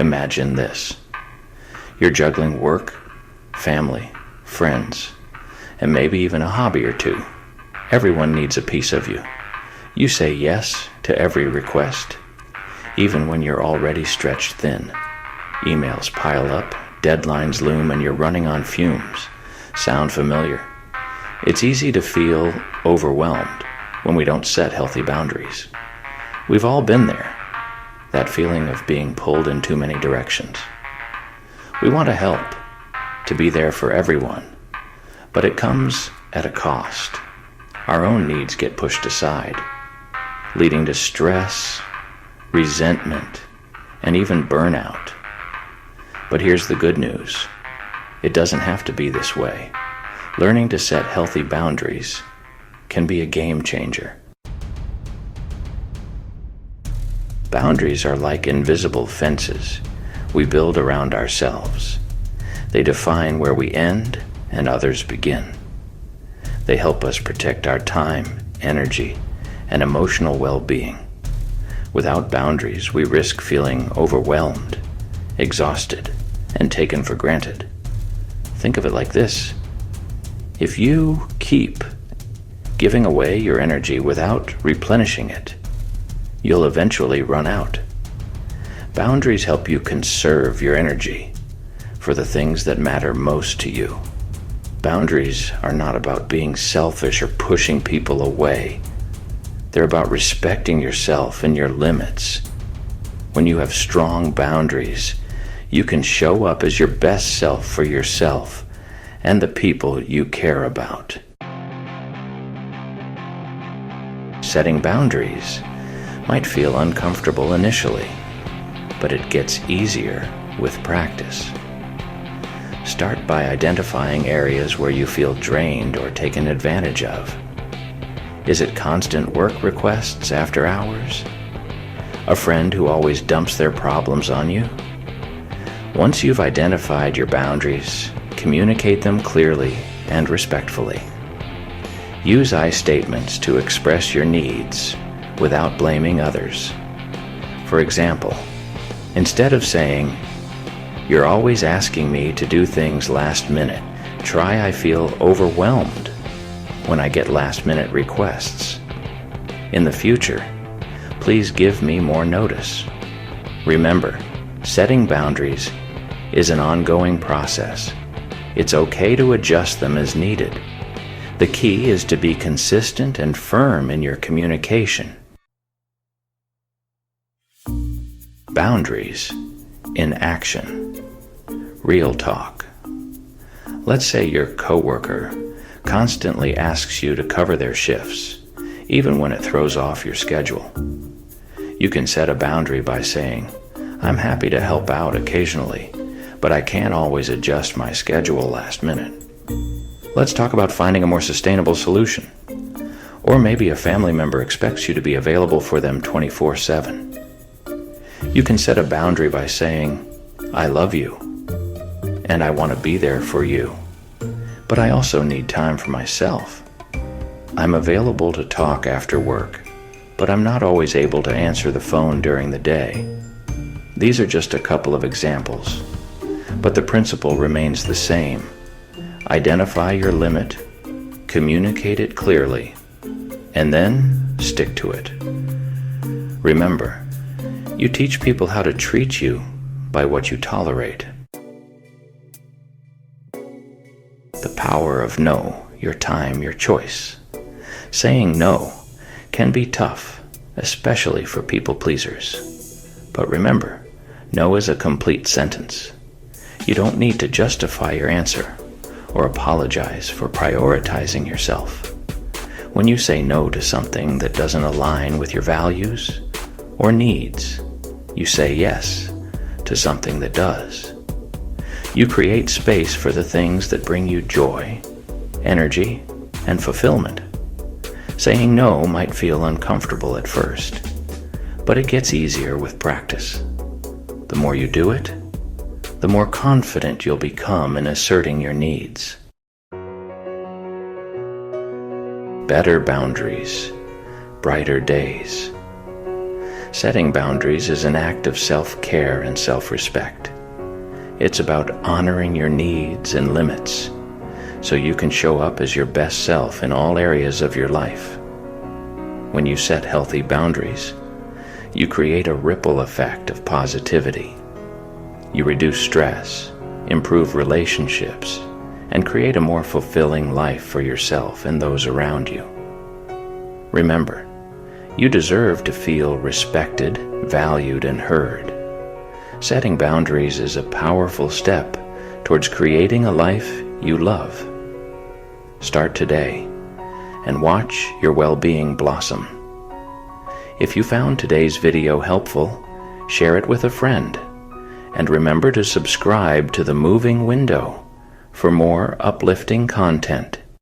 Imagine this. You're juggling work, family, friends, and maybe even a hobby or two. Everyone needs a piece of you. You say yes to every request, even when you're already stretched thin. Emails pile up, deadlines loom, and you're running on fumes. Sound familiar? It's easy to feel overwhelmed when we don't set healthy boundaries. We've all been there, that feeling of being pulled in too many directions. We want to help, to be there for everyone, but it comes at a cost. Our own needs get pushed aside, leading to stress, resentment, and even burnout. But here's the good news. It doesn't have to be this way. Learning to set healthy boundaries can be a game changer. Boundaries are like invisible fences we build around ourselves. They define where we end and others begin. They help us protect our time, energy, and emotional well-being. Without boundaries, we risk feeling overwhelmed, exhausted, and taken for granted. Think of it like this. If you keep giving away your energy without replenishing it, you'll eventually run out. Boundaries help you conserve your energy for the things that matter most to you. Boundaries are not about being selfish or pushing people away. They're about respecting yourself and your limits. When you have strong boundaries, you can show up as your best self for yourself and the people you care about. Setting boundaries might feel uncomfortable initially, but it gets easier with practice. Start by identifying areas where you feel drained or taken advantage of. Is it constant work requests after hours? A friend who always dumps their problems on you? Once you've identified your boundaries, communicate them clearly and respectfully. Use I statements to express your needs without blaming others. For example, instead of saying, "You're always asking me to do things last minute," try, "I feel overwhelmed when I get last-minute requests. In the future, please give me more notice." Remember, setting boundaries is an ongoing process. It's okay to adjust them as needed. The key is to be consistent and firm in your communication. Boundaries in action. Real talk. Let's say your coworker constantly asks you to cover their shifts, even when it throws off your schedule. You can set a boundary by saying, "I'm happy to help out occasionally, but I can't always adjust my schedule last minute. Let's talk about finding a more sustainable solution." Or maybe a family member expects you to be available for them 24/7. You can set a boundary by saying, "I love you, and I want to be there for you, but I also need time for myself. I'm available to talk after work, but I'm not always able to answer the phone during the day." These are just a couple of examples, but the principle remains the same. Identify your limit, communicate it clearly, and then stick to it. Remember, you teach people how to treat you by what you tolerate. The power of no, your time, your choice. Saying no can be tough, especially for people pleasers. But remember, no is a complete sentence. You don't need to justify your answer or apologize for prioritizing yourself. When you say no to something that doesn't align with your values or needs, you say yes to something that does. You create space for the things that bring you joy, energy, and fulfillment. Saying no might feel uncomfortable at first, but it gets easier with practice. The more you do it, the more confident you'll become in asserting your needs. Better boundaries, brighter days. Setting boundaries is an act of self-care and self-respect. It's about honoring your needs and limits so you can show up as your best self in all areas of your life. When you set healthy boundaries, you create a ripple effect of positivity. You reduce stress, improve relationships, and create a more fulfilling life for yourself and those around you. Remember, you deserve to feel respected, valued, and heard. Setting boundaries is a powerful step towards creating a life you love. Start today and watch your well-being blossom. If you found today's video helpful, share it with a friend, and remember to subscribe to The Moving Window for more uplifting content.